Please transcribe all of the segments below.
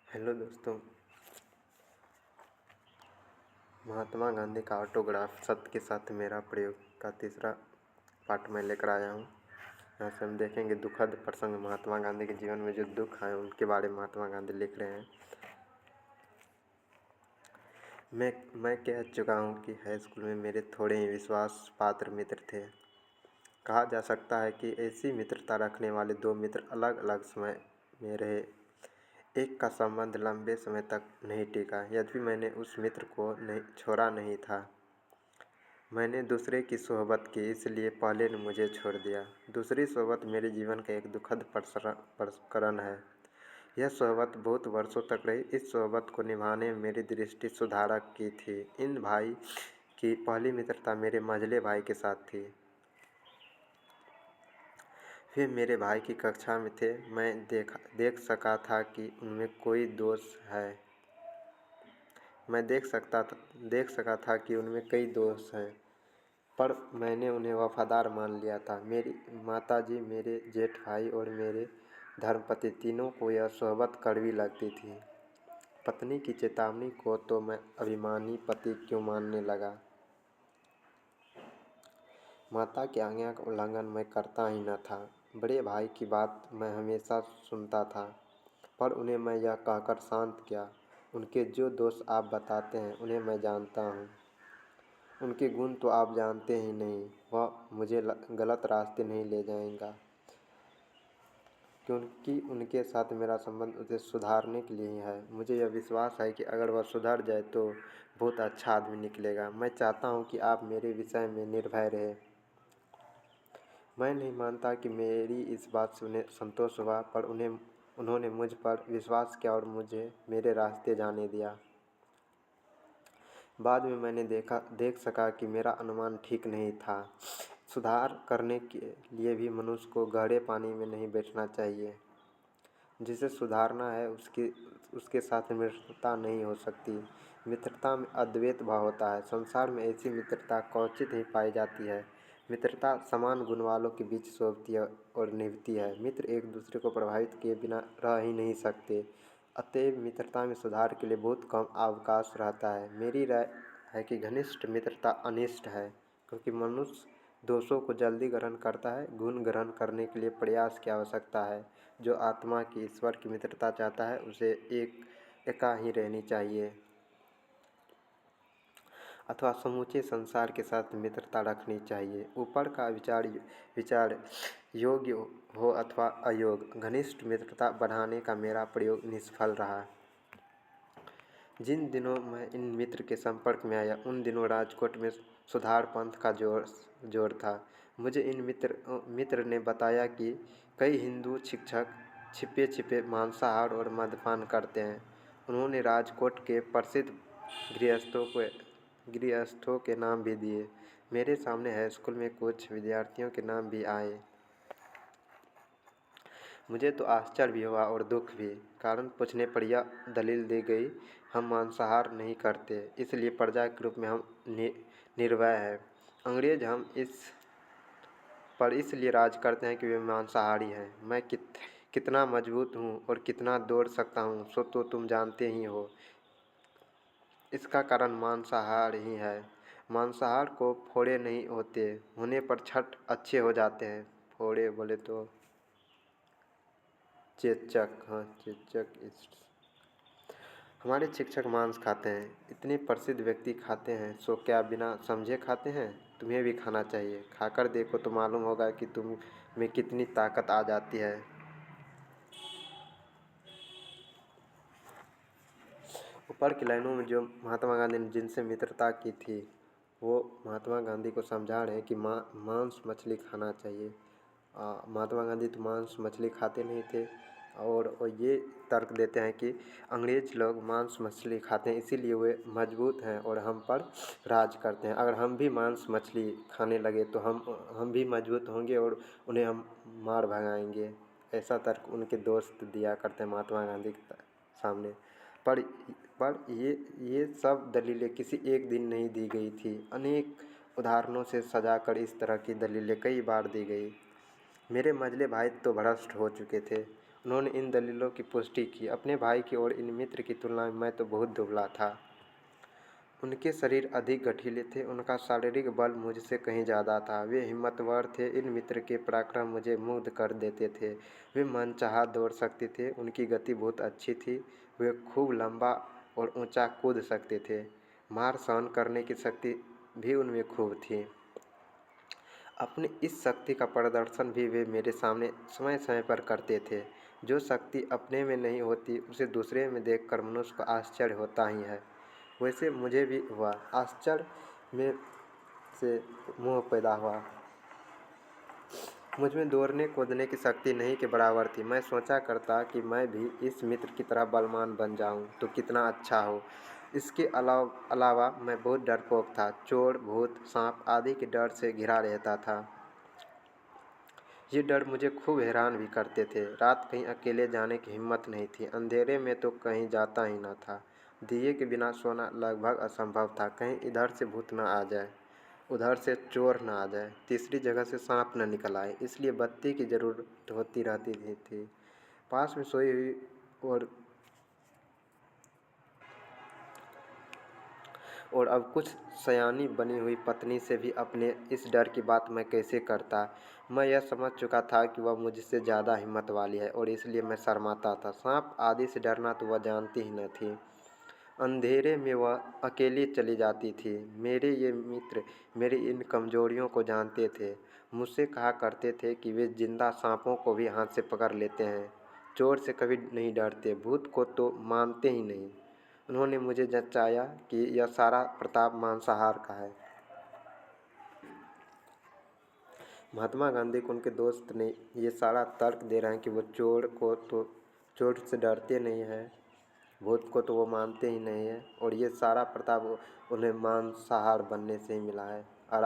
Hello दोस्तों, महात्मा गांधी का autograph सत्य के साथ मेरा प्रयोग का तीसरा पार्ट मैं लेकर आया हूँ। यहाँ से हम देखेंगे दुखद प्रसंग महात्मा गांधी के जीवन में जो दुख आए उनके बारे में महात्मा गांधी लिख रहे हैं। मैं कह चुका हूँ कि हाई स्कूल में मेरे थोड़े ही विश्वास पात्र मित्र थे। कहा जा सकता है कि ऐसी मित्रता रखने वाले दो मित्र अलग अलग समय में रहे। एक का संबंध लंबे समय तक नहीं टिका, यद्यपि मैंने उस मित्र को छोड़ा नहीं था। मैंने दूसरे की सोहबत की, इसलिए पहले ने मुझे छोड़ दिया। दूसरी सोहबत मेरे जीवन का एक दुखद प्रकरण है। यह सोहबत बहुत वर्षों तक रही। इस सोहबत को निभाने में मेरी दृष्टि सुधारक की थी। इन भाई की पहली मित्रता मेरे मझले भाई के साथ थी। वे मेरे भाई की कक्षा में थे। मैं देख सका था कि उनमें कोई दोष है। मैं देख सका था कि उनमें कई दोष हैं, पर मैंने उन्हें वफादार मान लिया था। मेरी माताजी, मेरे जेठ भाई और मेरे धर्मपति तीनों को यह सोहबत कड़वी लगती थी। पत्नी की चेतावनी को तो मैं अभिमानी पति क्यों मानने लगा। माता की आज्ञा का उल्लंघन मैं करता ही न था। बड़े भाई की बात मैं हमेशा सुनता था, पर उन्हें मैं यह कहकर शांत किया, उनके जो दोष आप बताते हैं उन्हें मैं जानता हूँ। उनके गुण तो आप जानते ही नहीं। वह मुझे गलत रास्ते नहीं ले जाएगा, क्योंकि उनके साथ मेरा संबंध उसे सुधारने के लिए ही है। मुझे यह विश्वास है कि अगर वह सुधर जाए तो बहुत अच्छा आदमी निकलेगा। मैं चाहता हूँ कि आप मेरे विषय में निर्भय रहें। मैं नहीं मानता कि मेरी इस बात से उन्हें संतोष हुआ, पर उन्होंने मुझ पर विश्वास किया और मुझे मेरे रास्ते जाने दिया। बाद में मैंने देख सका कि मेरा अनुमान ठीक नहीं था। सुधार करने के लिए भी मनुष्य को गहरे पानी में नहीं बैठना चाहिए। जिसे सुधारना है उसके साथ मित्रता नहीं हो सकती। मित्रता में अद्वैत भाव होता है। संसार में ऐसी मित्रता क्वचित ही पाई जाती है। मित्रता समान गुण वालों के बीच शोभती है और निभती है। मित्र एक दूसरे को प्रभावित किए बिना रह ही नहीं सकते। अतएव मित्रता में सुधार के लिए बहुत कम अवकाश रहता है। मेरी राय है कि घनिष्ठ मित्रता अनिष्ट है, क्योंकि मनुष्य दोषों को जल्दी ग्रहण करता है। गुण ग्रहण करने के लिए प्रयास की आवश्यकता है। जो आत्मा की ईश्वर की मित्रता चाहता है उसे एका ही रहनी चाहिए, अथवा समूचे संसार के साथ मित्रता रखनी चाहिए। ऊपर का विचार योग्य हो अथवा अयोग्य, घनिष्ठ मित्रता बढ़ाने का मेरा प्रयोग निष्फल रहा। जिन दिनों मैं इन मित्र के संपर्क में आया उन दिनों राजकोट में सुधार पंथ का जोर था। मुझे इन मित्र ने बताया कि कई हिंदू शिक्षक छिपे छिपे मांसाहार और मद्यपान करते हैं। उन्होंने राजकोट के प्रसिद्ध गृहस्थों के नाम भी दिए। मेरे सामने हाई स्कूल में कुछ विद्यार्थियों के नाम भी आए। मुझे तो आश्चर्य भी हुआ और दुख भी। कारण पूछने पर यह दलील दी गई, हम मांसाहार नहीं करते, इसलिए प्रजा के रूप में हम निर्भय हैं। अंग्रेज हम पर इसलिए राज करते हैं कि वे मांसाहारी हैं। मैं कितना मजबूत हूँ और कितना दौड़ सकता हूँ सो तो तुम जानते ही हो। इसका कारण मांसाहार ही है। मांसाहार को फोड़े नहीं होने पर छठ अच्छे हो जाते हैं। फोड़े बोले तो चेचक, हाँ चेचक। हमारे शिक्षक मांस खाते हैं। इतने प्रसिद्ध व्यक्ति खाते हैं, सो क्या बिना समझे खाते हैं? तुम्हें भी खाना चाहिए। खाकर देखो तो मालूम होगा कि तुम में कितनी ताकत आ जाती है। ऊपर की लाइनों में जो महात्मा गांधी ने जिनसे मित्रता की थी, वो महात्मा गांधी को समझा रहे हैं कि मांस मछली खाना चाहिए। महात्मा गांधी तो मांस मछली खाते नहीं थे, और ये तर्क देते हैं कि अंग्रेज लोग मांस मछली खाते हैं, इसीलिए वे मजबूत हैं और हम पर राज करते हैं। अगर हम भी मांस मछली खाने लगे तो हम भी मजबूत होंगे और उन्हें हम मार भगाएंगे। ऐसा तर्क उनके दोस्त दिया करते हैं महात्मा गांधी के सामने। पर ये सब दलीलें किसी एक दिन नहीं दी गई थी। अनेक उदाहरणों से सजाकर इस तरह की दलीलें कई बार दी गई। मेरे मझले भाई तो भ्रष्ट हो चुके थे। उन्होंने इन दलीलों की पुष्टि की। अपने भाई की और इन मित्र की तुलना में मैं तो बहुत दुबला था। उनके शरीर अधिक गठीले थे, उनका शारीरिक बल मुझसे कहीं ज़्यादा था। वे हिम्मतवर थे। इन मित्र के पराक्रम मुझे मुग्ध कर देते थे। वे मनचाहा दौड़ सकते थे, उनकी गति बहुत अच्छी थी। वे खूब लंबा और ऊंचा कूद सकते थे। मार सहन करने की शक्ति भी उनमें खूब थी। अपनी इस शक्ति का प्रदर्शन भी वे मेरे सामने समय समय पर करते थे। जो शक्ति अपने में नहीं होती उसे दूसरे में देखकर मनुष्य को आश्चर्य होता ही है। वैसे मुझे भी हुआ। आश्चर्य में से मोह पैदा हुआ। मुझ में दौड़ने कूदने की शक्ति नहीं के बराबर थी। मैं सोचा करता कि मैं भी इस मित्र की तरह बलवान बन जाऊं तो कितना अच्छा हो। इसके अलावा मैं बहुत डरपोक था। चोर, भूत, सांप आदि के डर से घिरा रहता था। ये डर मुझे खूब हैरान भी करते थे। रात कहीं अकेले जाने की हिम्मत नहीं थी। अंधेरे में तो कहीं जाता ही न था। दिए के बिना सोना लगभग असंभव था। कहीं इधर से भूत न आ जाए, उधर से चोर न आ जाए, तीसरी जगह से सांप न निकल आए, इसलिए बत्ती की ज़रूरत होती रहती थी। पास में सोई हुई और अब कुछ सयानी बनी हुई पत्नी से भी अपने इस डर की बात मैं कैसे करता। मैं यह समझ चुका था कि वह मुझसे ज़्यादा हिम्मत वाली है और इसलिए मैं शर्माता था। सांप आदि से डरना तो वह जानती ही न थी। अंधेरे में वह अकेली चली जाती थी। मेरे ये मित्र मेरी इन कमजोरियों को जानते थे। मुझसे कहा करते थे कि वे जिंदा सांपों को भी हाथ से पकड़ लेते हैं। चोर से कभी नहीं डरते, भूत को तो मानते ही नहीं। उन्होंने मुझे जचाया कि यह सारा प्रताप मांसाहार का है। महात्मा गांधी को उनके दोस्त ने ये सारा तर्क दे रहे हैं कि वो चोर से डरते नहीं हैं, भूत को तो वो मानते ही नहीं है, और ये सारा प्रताप उन्हें मांसाहार बनने से ही मिला है। और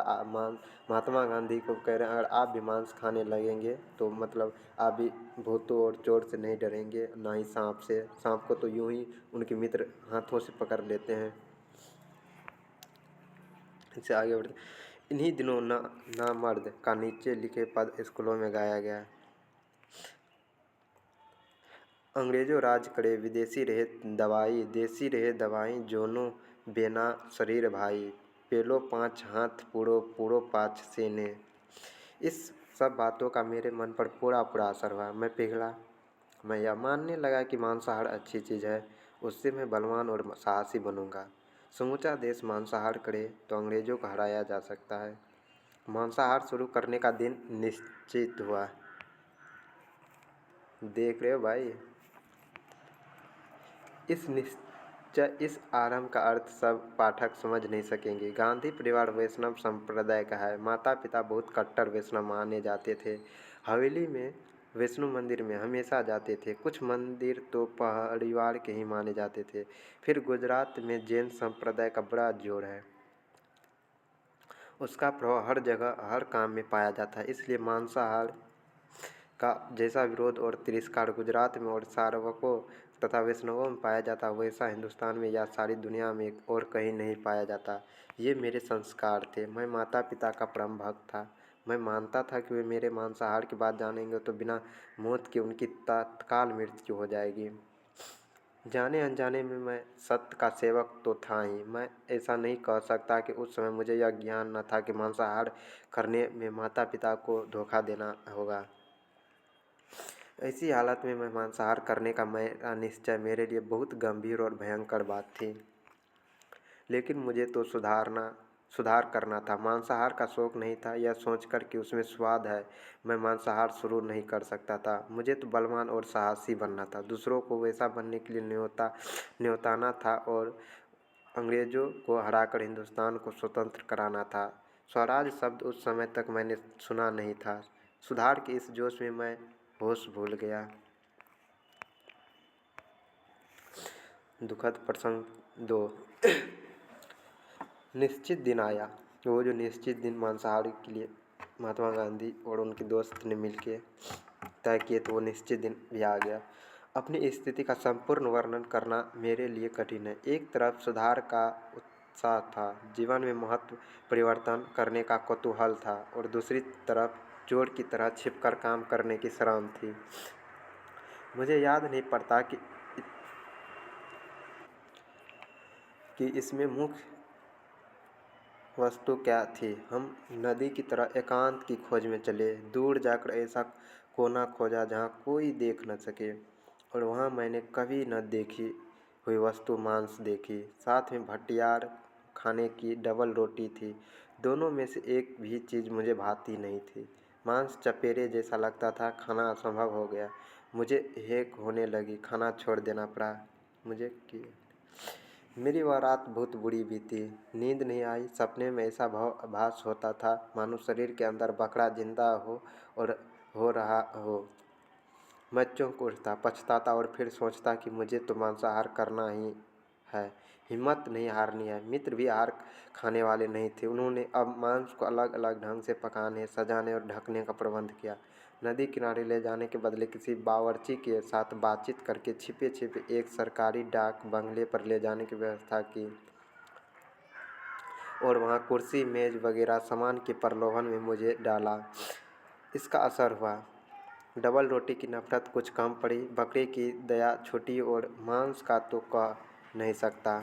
महात्मा गांधी को कह रहे हैं अगर आप भी मांस खाने लगेंगे तो मतलब आप भी भूतों और चोर से नहीं डरेंगे, ना ही सांप से। सांप को तो यूं ही उनके मित्र हाथों से पकड़ लेते हैं। इससे आगे बढ़ते, इन्हीं दिनों नामर्द का नीचे लिखे पद स्कूलों में गाया गया। अंग्रेजों राज करे विदेशी रहे दवाई, देसी रहे दवाई जोनो बेना शरीर भाई, पेलो 5 हाथ पूरो पूरो 5 सेने। इस सब बातों का मेरे मन पर पूरा पूरा असर हुआ। मैं पिघला। मैं यह मानने लगा कि मांसाहार अच्छी चीज़ है, उससे मैं बलवान और साहसी बनूंगा। समूचा देश मांसाहार करे तो अंग्रेजों को हराया जा सकता है। मांसाहार शुरू करने का दिन निश्चित हुआ। देख रहे हो भाई, इस आरंभ का अर्थ सब पाठक समझ नहीं सकेंगे। गांधी परिवार वैष्णव संप्रदाय का है। माता पिता बहुत कट्टर वैष्णव माने जाते थे। हवेली में वैष्णो मंदिर में हमेशा जाते थे। कुछ मंदिर तो परिवार के ही माने जाते थे। फिर गुजरात में जैन संप्रदाय का बड़ा जोर है। उसका प्रभाव हर जगह हर काम में पाया जाता है। इसलिए मांसाहार का जैसा विरोध और तिरस्कार गुजरात में और सार्वकों तथा वैष्णवों में पाया जाता, वैसा हिंदुस्तान में या सारी दुनिया में और कहीं नहीं पाया जाता। ये मेरे संस्कार थे। मैं माता पिता का परम भक्त था। मैं मानता था कि वे मेरे मांसाहार की बात जानेंगे तो बिना मौत के उनकी तत्काल मृत्यु हो जाएगी। जाने अनजाने में मैं सत्य का सेवक तो था ही। मैं ऐसा नहीं कह सकता कि उस समय मुझे यह ज्ञान न था कि मांसाहार करने में माता पिता को धोखा देना होगा। ऐसी हालत में मैं मांसाहार करने का मेरा निश्चय मेरे लिए बहुत गंभीर और भयंकर बात थी। लेकिन मुझे तो सुधार करना था। मांसाहार का शौक नहीं था। यह सोचकर कि उसमें स्वाद है, मैं मांसाहार शुरू नहीं कर सकता था। मुझे तो बलवान और साहसी बनना था, दूसरों को वैसा बनने के लिए न्योताना था और अंग्रेज़ों को हराकर हिंदुस्तान को स्वतंत्र कराना था। स्वराज शब्द उस समय तक मैंने सुना नहीं था। सुधार के इस जोश में मैं होश भूल गया। दुखद प्रसंग 2। निश्चित दिन आया। वो जो निश्चित दिन मांसाहार के लिए महात्मा गांधी और उनके दोस्त ने मिलकर तय किए, तो वो निश्चित दिन भी आ गया। अपनी स्थिति का संपूर्ण वर्णन करना मेरे लिए कठिन है। एक तरफ सुधार का उत्साह था, जीवन में महत्व परिवर्तन करने का कौतूहल था, और दूसरी तरफ चोर की तरह छिपकर काम करने की शर्म थी। मुझे याद नहीं पड़ता कि इसमें मुख्य वस्तु क्या थी। हम नदी की तरह एकांत की खोज में चले, दूर जाकर ऐसा कोना खोजा जहाँ कोई देख न सके, और वहाँ मैंने कभी न देखी हुई वस्तु मांस देखी। साथ में भटियार खाने की डबल रोटी थी। दोनों में से एक भी चीज़ मुझे भाती नहीं थी। मांस चपेरे जैसा लगता था। खाना असंभव हो गया। मुझे हेक होने लगी। खाना छोड़ देना पड़ा मुझे कि मेरी वह रात बहुत बुरी बीती। नींद नहीं आई। सपने में ऐसा आभास होता था मानो शरीर के अंदर बकरा जिंदा हो और हो रहा हो। मैं चौंक उठता, पछताता और फिर सोचता कि मुझे तो मांसाहार करना ही है। हिम्मत नहीं हारनी है। मित्र भी हार खाने वाले नहीं थे। उन्होंने अब मांस को अलग अलग ढंग से पकाने, सजाने और ढकने का प्रबंध किया। नदी किनारे ले जाने के बदले किसी बावर्ची के साथ बातचीत करके छिपे छिपे एक सरकारी डाक बंगले पर ले जाने की व्यवस्था की, और वहाँ कुर्सी मेज वगैरह सामान के प्रलोभन में मुझे डाला। इसका असर हुआ। डबल रोटी की नफरत कुछ कम पड़ी, बकरे की दया छूटी और मांस का तो कह नहीं सकता,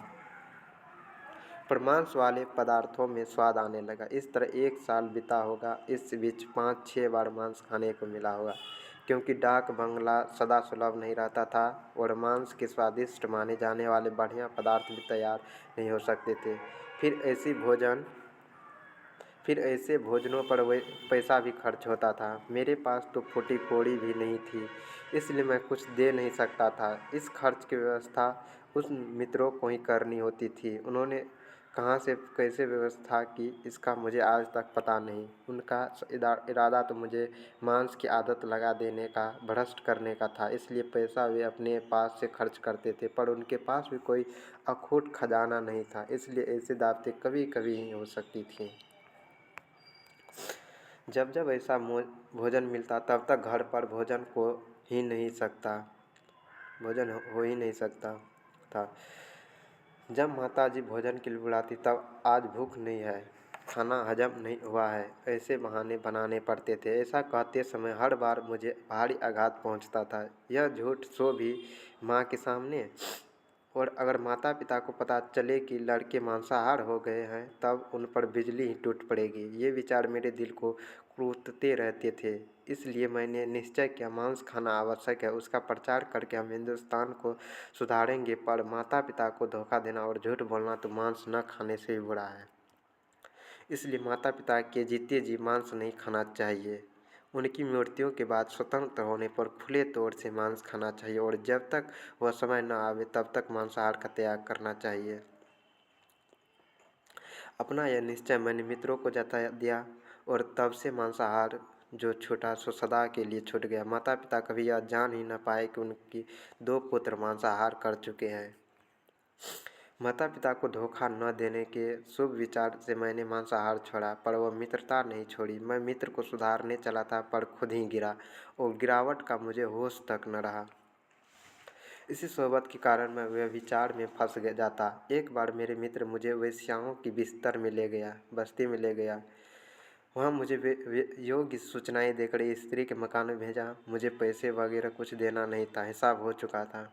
पर मांस वाले पदार्थों में स्वाद आने लगा। इस तरह 1 साल बीता होगा। इस बीच 5-6 बार मांस खाने को मिला होगा, क्योंकि डाक बंगला सदा सुलभ नहीं रहता था और मांस के स्वादिष्ट माने जाने वाले बढ़िया पदार्थ भी तैयार नहीं हो सकते थे। फिर ऐसे भोजनों पर वह पैसा भी खर्च होता था। मेरे पास तो फूटी कौड़ी भी नहीं थी, इसलिए मैं कुछ दे नहीं सकता था। इस खर्च की व्यवस्था उस मित्रों को ही करनी होती थी। उन्होंने कहाँ से कैसे व्यवस्था की, इसका मुझे आज तक पता नहीं। उनका इरादा तो मुझे मांस की आदत लगा देने का, भ्रष्ट करने का था। इसलिए पैसा वे अपने पास से खर्च करते थे, पर उनके पास भी कोई अखूट खजाना नहीं था, इसलिए ऐसी दावतें कभी कभी ही हो सकती थीं। जब जब ऐसा भोजन मिलता तब तक घर पर भोजन हो ही नहीं सकता था। जब माताजी भोजन के लिए बुलाती तब आज भूख नहीं है, खाना हजम नहीं हुआ है, ऐसे बहाने बनाने पड़ते थे। ऐसा कहते समय हर बार मुझे भारी आघात पहुंचता था। यह झूठ सो भी माँ के सामने, और अगर माता पिता को पता चले कि लड़के मांसाहार हो गए हैं तब उन पर बिजली ही टूट पड़ेगी। ये विचार मेरे दिल को क्रूरते रहते थे। इसलिए मैंने निश्चय किया मांस खाना आवश्यक है। उसका प्रचार करके हम हिंदुस्तान को सुधारेंगे, पर माता पिता को धोखा देना और झूठ बोलना तो मांस न खाने से भी बुरा है। इसलिए माता पिता के जीते जी मांस नहीं खाना चाहिए। उनकी मृत्यु के बाद स्वतंत्र होने पर खुले तौर से मांस खाना चाहिए, और जब तक वह समय न आवे तब तक मांसाहार का त्याग करना चाहिए। अपना यह निश्चय मैंने मित्रों को जता दिया, और तब से मांसाहार जो छूटा सो सदा के लिए छूट गया। माता पिता कभी यह जान ही न पाए कि उनकी 2 पुत्र मांसाहार कर चुके हैं। माता पिता को धोखा न देने के शुभ विचार से मैंने मांसाहार छोड़ा, पर वह मित्रता नहीं छोड़ी। मैं मित्र को सुधारने चला था, पर खुद ही गिरा, और गिरावट का मुझे होश तक न रहा। इसी सोबत के कारण मैं व्यभिचार में फंस जाता। एक बार मेरे मित्र मुझे वेश्याओं की बस्ती में ले गया। वहाँ मुझे योग्य सूचनाएं देकर स्त्री के मकान में भेजा। मुझे पैसे वगैरह कुछ देना नहीं था, हिसाब हो चुका था।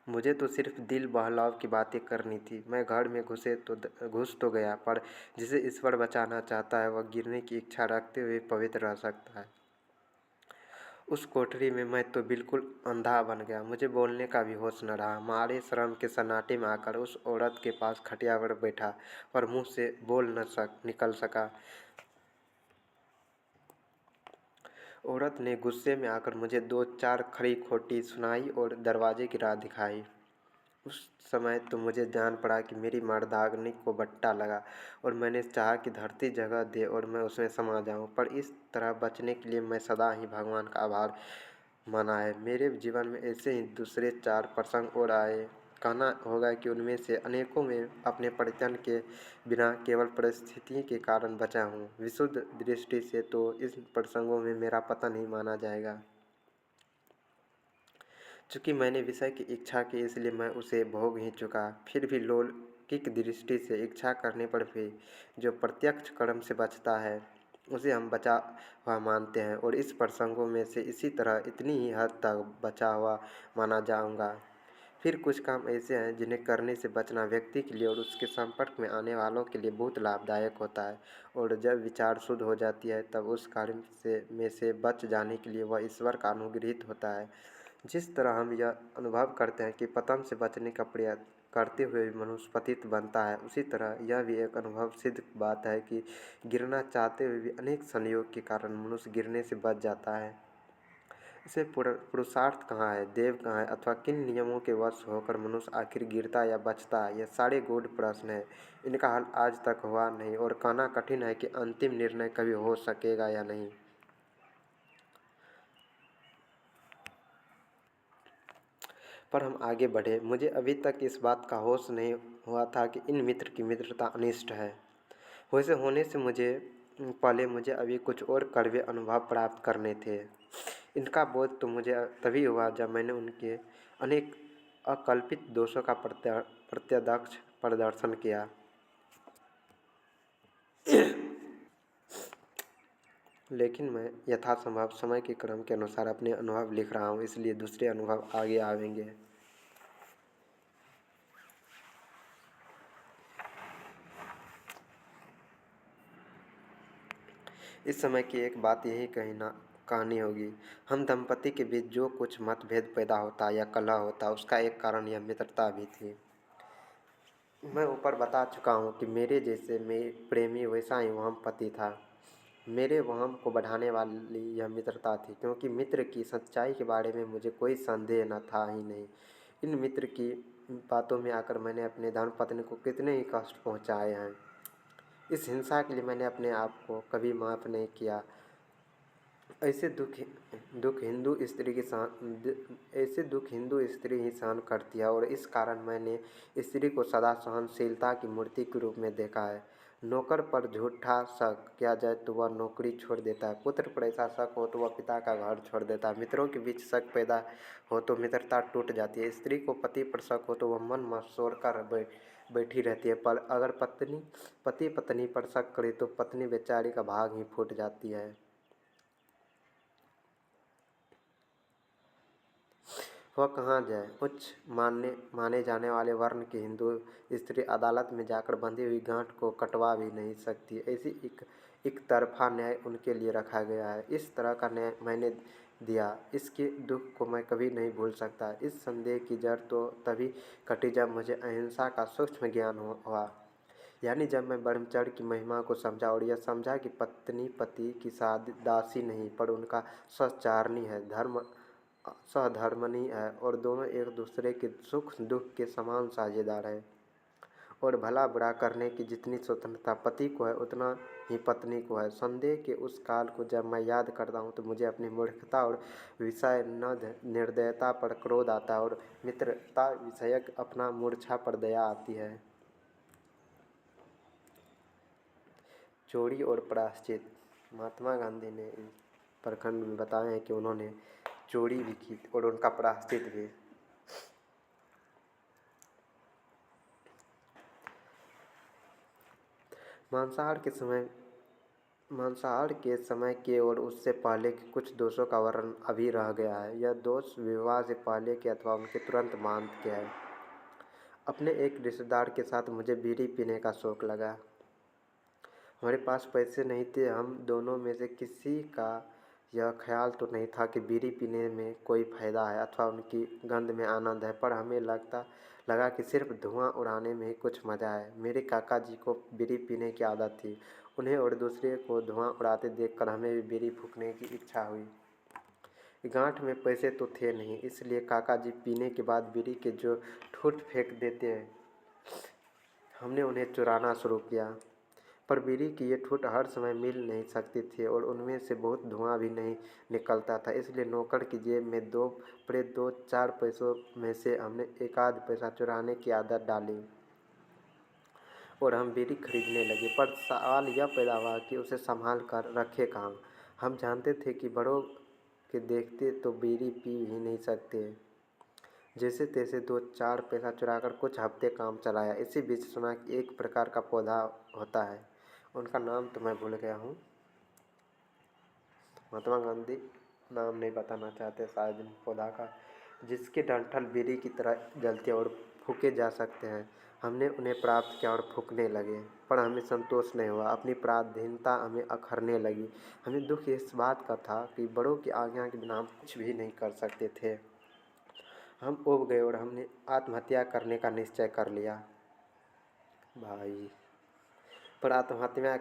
मुझे तो सिर्फ दिल बहलाव की बातें करनी थी। मैं घर में घुस तो गया, पर जिसे ईश्वर बचाना चाहता है वह गिरने की इच्छा रखते हुए पवित्र रह सकता है। उस कोठरी में मैं तो बिल्कुल अंधा बन गया। मुझे बोलने का भी होश न रहा। मारे शर्म के सन्नाटे में आकर उस औरत के पास खटिया पर बैठा, पर मुँह से बोल निकल सका। औरत ने गुस्से में आकर मुझे 2-4 खरी खोटी सुनाई और दरवाजे की राह दिखाई। उस समय तो मुझे जान पड़ा कि मेरी मर्दानगी को बट्टा लगा, और मैंने चाहा कि धरती जगह दे और मैं उसमें समा जाऊं। पर इस तरह बचने के लिए मैं सदा ही भगवान का आभार माना है। मेरे जीवन में ऐसे ही दूसरे 4 प्रसंग और आए। कहना होगा कि उनमें से अनेकों में अपने प्रयत्न के बिना केवल परिस्थिति के कारण बचा हूँ। विशुद्ध दृष्टि से तो इस प्रसंगों में मेरा पतन ही माना जाएगा। चूँकि मैंने विषय की इच्छा की, इसलिए मैं उसे भोग ही चुका। फिर भी लौकिक दृष्टि से इच्छा करने पर भी जो प्रत्यक्ष कर्म से बचता है, उसे हम बचा हुआ मानते हैं और इस प्रसंगों में से इसी तरह इतनी ही हद तक बचा हुआ माना जाऊंगा। फिर कुछ काम ऐसे हैं जिन्हें करने से बचना व्यक्ति के लिए और उसके संपर्क में आने वालों के लिए बहुत लाभदायक होता है, और जब विचार शुद्ध हो जाती है तब उस कार्य से बच जाने के लिए वह ईश्वर का अनुग्रहित होता है। जिस तरह हम यह अनुभव करते हैं कि पतन से बचने का प्रयास करते हुए भी मनुष्य पतित बनता है, उसी तरह यह भी एक अनुभव सिद्ध बात है कि गिरना चाहते हुए भी अनेक संयोग के कारण मनुष्य गिरने से बच जाता है। इसे पुरुषार्थ कहाँ है, देव कहाँ है, अथवा किन नियमों के वश होकर मनुष्य आखिर गिरता या बचता है, ये सारे गूढ़ प्रश्न हैं। इनका हल आज तक हुआ नहीं और कहना कठिन है कि अंतिम निर्णय कभी हो सकेगा या नहीं। पर हम आगे बढ़े। मुझे अभी तक इस बात का होश नहीं हुआ था कि इन मित्र की मित्रता अनिष्ट है। वैसे होने से पहले मुझे अभी कुछ और कड़वे अनुभव प्राप्त करने थे। इनका बोध तो मुझे तभी हुआ जब मैंने उनके अनेक अकल्पित दोषों का प्रत्यक्ष प्रदर्शन किया। लेकिन मैं यथासंभव समय के क्रम के अनुसार अपने अनुभव लिख रहा हूँ, इसलिए दूसरे अनुभव आगे आएंगे। इस समय की एक बात यही कहानी होगी। हम दंपति के बीच जो कुछ मतभेद पैदा होता या कलह होता, उसका एक कारण यह मित्रता भी थी। मैं ऊपर बता चुका हूँ कि मेरे जैसे प्रेमी वैसा ही वहम पति था। मेरे वहम को बढ़ाने वाली यह मित्रता थी, क्योंकि मित्र की सच्चाई के बारे में मुझे कोई संदेह न था ही नहीं। इन मित्र की बातों में आकर मैंने अपने धर्मपत्नी को कितने ही कष्ट पहुँचाए हैं। इस हिंसा के लिए मैंने अपने आप को कभी माफ़ नहीं किया। ऐसे दुख हिंदू स्त्री की ऐसे दुख हिंदू स्त्री ही सहन करती है, और इस कारण मैंने स्त्री को सदा सहनशीलता की मूर्ति के रूप में देखा है। नौकर पर झूठा शक किया जाए तो वह नौकरी छोड़ देता है, पुत्र पर ऐसा शक हो तो वह पिता का घर छोड़ देता है, मित्रों के बीच शक पैदा हो तो मित्रता टूट जाती है, स्त्री को पति पर शक हो तो वह मन मसोड़ कर बैठी रहती है, पर अगर पति पत्नी पर शक करे तो पत्नी बेचारी का भाग ही फूट जाती है। वह कहाँ जाए। उच्च माने जाने वाले वर्ण की हिंदू स्त्री अदालत में जाकर बंधी हुई गांठ को कटवा भी नहीं सकती। ऐसी एक तरफा न्याय उनके लिए रखा गया है। इस तरह का न्याय मैंने दिया, इसके दुख को मैं कभी नहीं भूल सकता। इस संदेह की जड़ तो तभी कटी जब मुझे अहिंसा का सूक्ष्म ज्ञान हुआ, यानी जब मैं ब्रह्मचर्य की महिमा को समझा और यह समझा कि पत्नी पति की दासी नहीं पर उनका सहचारिणी है, सहधर्मिणी है, और दोनों एक दूसरे के सुख दुख के समान साझेदार है, और भला बुरा करने की जितनी स्वतंत्रता पति को है उतना ही पत्नी को है। संदेह के उस काल को जब मैं याद करता हूँ तो मुझे अपनी मूर्खता और विषय निर्दयता पर क्रोध आता है, और मित्रता विषयक अपना मूर्छा पर दया आती है। चोरी और प्रायश्चित। महात्मा गांधी ने इस प्रखंड में बताया है कि उन्होंने चोरी भी की और उनका प्रायश्चित भी। मांसाहार के समय के और उससे पहले के कुछ दोषों का वर्णन अभी रह गया है। यह दोष विवाह से पहले के अथवा उनके तुरंत बाद के है। अपने एक रिश्तेदार के साथ मुझे बीड़ी पीने का शौक लगा। हमारे पास पैसे नहीं थे। हम दोनों में से किसी का यह ख्याल तो नहीं था कि बीड़ी पीने में कोई फ़ायदा है अथवा उनकी गंध में आनंद है, पर हमें लगा कि सिर्फ धुआं उड़ाने में ही कुछ मज़ा है। मेरे काका जी को बीड़ी पीने की आदत थी। उन्हें और दूसरे को धुआं उड़ाते देखकर हमें भी बीड़ी फूंकने की इच्छा हुई। गांठ में पैसे तो थे नहीं, इसलिए काका जी पीने के बाद बीड़ी के जो ठूठ फेंक देते हैं, हमने उन्हें चुराना शुरू किया। पर बीड़ी की ये ठूठ हर समय मिल नहीं सकती थी और उनमें से बहुत धुआं भी नहीं निकलता था, इसलिए नौकर की जेब में दो चार पैसों में से हमने एक आध पैसा चुराने की आदत डाली और हम बीड़ी खरीदने लगे। पर सवाल यह पैदा हुआ कि उसे संभाल कर रखे कहाँ। हम जानते थे कि बड़ों के देखते तो बीड़ी पी ही नहीं सकते। जैसे तैसे दो चार पैसा चुराकर कुछ हफ्ते काम चलाया। इसी बीच सुना कि एक प्रकार का पौधा होता है, उनका नाम तो मैं भूल गया हूँ, महात्मा गांधी नाम नहीं बताना चाहते शायद इन पौधा का, जिसके डंठल बीड़ी की तरह जलते और फूके जा सकते हैं। हमने उन्हें प्राप्त किया और फूकने लगे, पर हमें संतोष नहीं हुआ। अपनी पराधीनता हमें अखरने लगी। हमें दुख इस बात का था कि बड़ों की आज्ञा के बिना हम कुछ भी नहीं कर सकते थे। हम उब गए और हमने आत्महत्या करने का निश्चय कर लिया भाई। पर आत्महत्या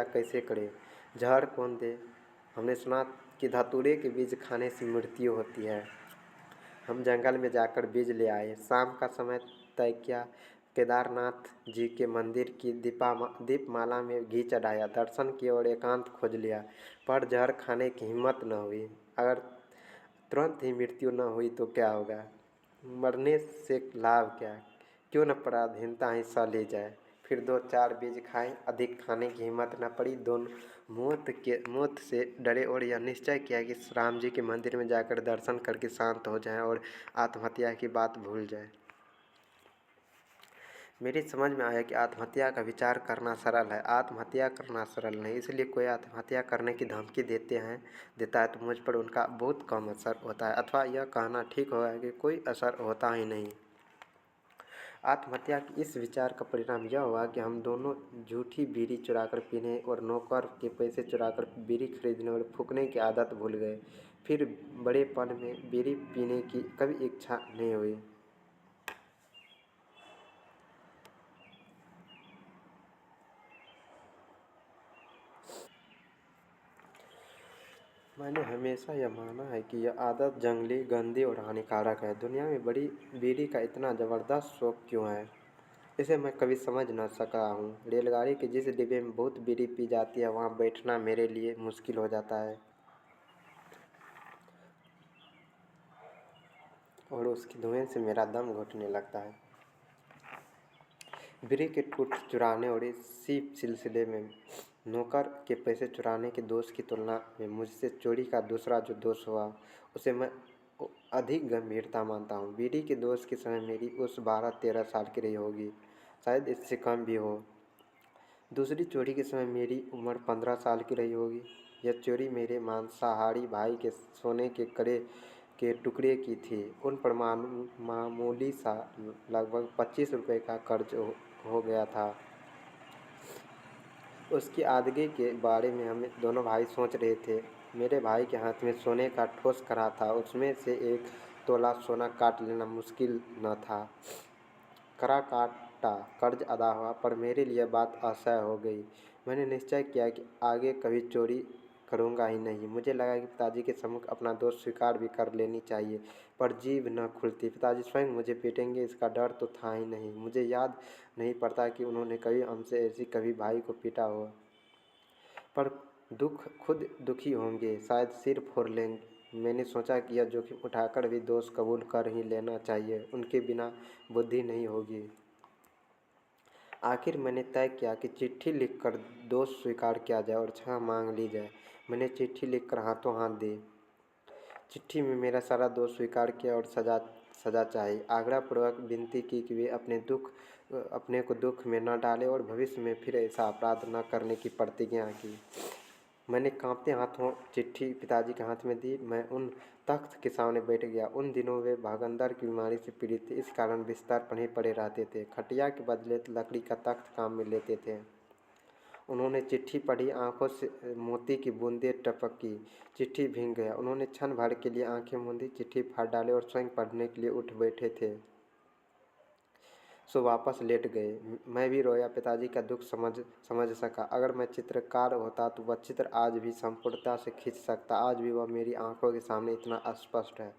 कैसे करें, जहर कौन दे? हमने सुना कि धतूरे के बीज खाने से मृत्यु होती है। हम जंगल में जाकर बीज ले आए। शाम का समय तय किया। केदारनाथ जी के मंदिर की दीपमाला में घी चढ़ाया, दर्शन किए और एकांत खोज लिया। पर जहर खाने की हिम्मत न हुई। अगर तुरंत ही मृत्यु न हुई तो क्या होगा? मरने से लाभ क्या? क्यों न पराधीनता ही सह ली जाए। फिर 2-4 बीज खाए, अधिक खाने की हिम्मत न पड़ी। दोनों मौत से डरे और यह निश्चय किया कि राम जी के मंदिर में जाकर दर्शन करके शांत हो जाएं और आत्महत्या की बात भूल जाएं। मेरी समझ में आया कि आत्महत्या का विचार करना सरल है, आत्महत्या करना सरल नहीं। इसलिए कोई आत्महत्या करने की धमकी देता है तो मुझ पर उनका बहुत कम असर होता है, अथवा यह कहना ठीक होगा कि कोई असर होता ही नहीं। आत्महत्या के इस विचार का परिणाम यह हुआ कि हम दोनों झूठी बीड़ी चुराकर पीने और नौकर के पैसे चुराकर बीड़ी खरीदने और फूकने की आदत भूल गए। फिर बड़ेपन में बीड़ी पीने की कभी इच्छा नहीं हुई। मैंने हमेशा यह माना है कि यह आदत जंगली, गंदी और हानिकारक है। दुनिया में बड़ी बीड़ी का इतना ज़बरदस्त शौक क्यों है, इसे मैं कभी समझ न सका हूँ। रेलगाड़ी के जिस डिब्बे में बहुत बीड़ी पी जाती है वहाँ बैठना मेरे लिए मुश्किल हो जाता है और उसके धुएं से मेरा दम घुटने लगता है। बीड़ी के गुट चुराने और इसी सिलसिले में नौकर के पैसे चुराने के दोष की तुलना में मुझसे चोरी का दूसरा जो दोष हुआ उसे मैं अधिक गंभीरता मानता हूँ। बीड़ी के दोष के समय मेरी उस 12-13 साल की रही होगी, शायद इससे कम भी हो। दूसरी चोरी के समय मेरी उम्र 15 साल की रही होगी। यह चोरी मेरे मांसाहारी भाई के सोने के कड़े के टुकड़े की थी। उन पर मामूली सा लगभग 25 रुपये का कर्ज हो गया था। उसकी आदगी के बारे में हम दोनों भाई सोच रहे थे। मेरे भाई के हाथ में सोने का ठोस कड़ा था, उसमें से 1 तोला सोना काट लेना मुश्किल न था। कड़ा काटा, कर्ज अदा हुआ, पर मेरे लिए बात असह्य हो गई। मैंने निश्चय किया कि आगे कभी चोरी करूँगा ही नहीं। मुझे लगा कि पिताजी के सम्मुख अपना दोष स्वीकार भी कर लेनी चाहिए, पर जीभ न खुलती। पिताजी स्वयं मुझे पीटेंगे इसका डर तो था ही नहीं। मुझे याद नहीं पड़ता कि उन्होंने कभी हमसे ऐसी कभी भाई को पीटा हो। पर खुद दुखी होंगे, शायद सिर फोड़ लेंगे। मैंने सोचा कि यह जोखिम उठाकर भी दोष कबूल कर ही लेना चाहिए, उनके बिना बुद्धि नहीं होगी। आखिर मैंने तय किया कि चिट्ठी लिखकर दोष स्वीकार किया जाए और क्षमा मांग ली जाए। मैंने चिट्ठी लिखकर हाथों हाथ दी। चिट्ठी में मेरा सारा दोष स्वीकार किया और सजा चाही। आग्रहपूर्वक विनती की कि वे अपने को दुख में न डालें और भविष्य में फिर ऐसा अपराध न करने की प्रतिज्ञा की। मैंने कांपते हाथों चिट्ठी पिताजी के हाथ में दी। मैं उन तख्त के सामने बैठ गया। उन दिनों वे भागंदर की बीमारी से पीड़ित थे, इस कारण बिस्तर पर ही पड़े रहते थे। खटिया के बदले लकड़ी का तख्त काम में लेते थे। उन्होंने चिट्ठी पढ़ी, आंखों से मोती की बूंदें टपकी। चिट्ठी भीग गया। उन्होंने क्षण भर के लिए आंखें मूंदी, चिट्ठी फाड़ डाली और स्वयं पढ़ने के लिए उठ बैठे थे। सो वापस लेट गए। मैं भी रोया, पिताजी का दुख समझ सका। अगर मैं चित्रकार होता तो वह चित्र आज भी संपूर्णता से खींच सकता। आज भी वह मेरी आंखों के सामने इतना स्पष्ट है।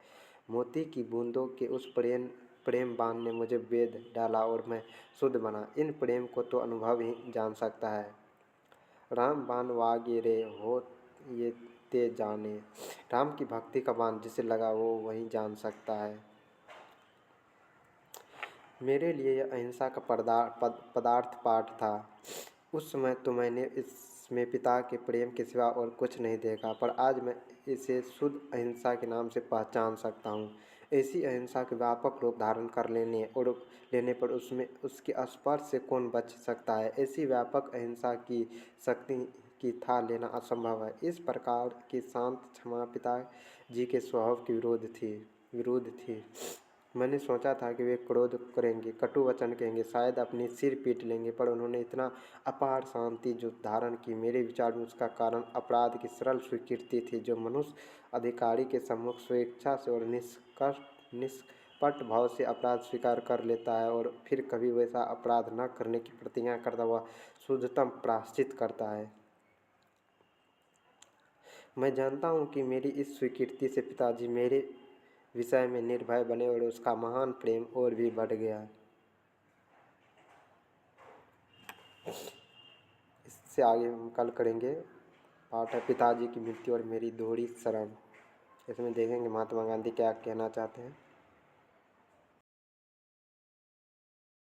मोती की बूंदों के उस प्रेम बाण ने मुझे बेध डाला और मैं शुद्ध बना। इन प्रेम को तो अनुभव ही जान सकता है। राम बाण वागे रे हो ये ते जाने। राम की भक्ति का बाण जिसे लगा वो वही जान सकता है। मेरे लिए यह अहिंसा का पदार्थ पाठ था। उस समय तो मैंने इसमें पिता के प्रेम के सिवा और कुछ नहीं देखा, पर आज मैं इसे शुद्ध अहिंसा के नाम से पहचान सकता हूँ। ऐसी अहिंसा के व्यापक रूप धारण कर लेने पर उसमें उसके स्पर्श से कौन बच सकता है? ऐसी व्यापक अहिंसा की शक्ति की था लेना असंभव है। इस प्रकार की शांत क्षमा पिताजी के स्वभाव के विरुद्ध थी। मैंने सोचा था कि वे क्रोध करेंगे, कटु वचन कहेंगे, शायद अपनी सिर पीट लेंगे, पर उन्होंने इतना अपार शांति जो धारण की, मेरे विचार में उसका कारण अपराध की सरल स्वीकृति थी। जो मनुष्य अधिकारी के सम्मुख स्वेच्छा से और निष्कपट भाव से अपराध स्वीकार कर लेता है और फिर कभी वैसा अपराध न करने की प्रतिज्ञा करता, वह शुद्धतम प्रायश्चित करता है। मैं जानता हूँ कि मेरी इस स्वीकृति से पिताजी मेरे विषय में निर्भय बने और उसका महान प्रेम और भी बढ़ गया। इससे आगे हम कल करेंगे। पाठ है पिताजी की मृत्यु और मेरी दोहरी शरण। इसमें देखेंगे महात्मा गांधी क्या कहना चाहते हैं।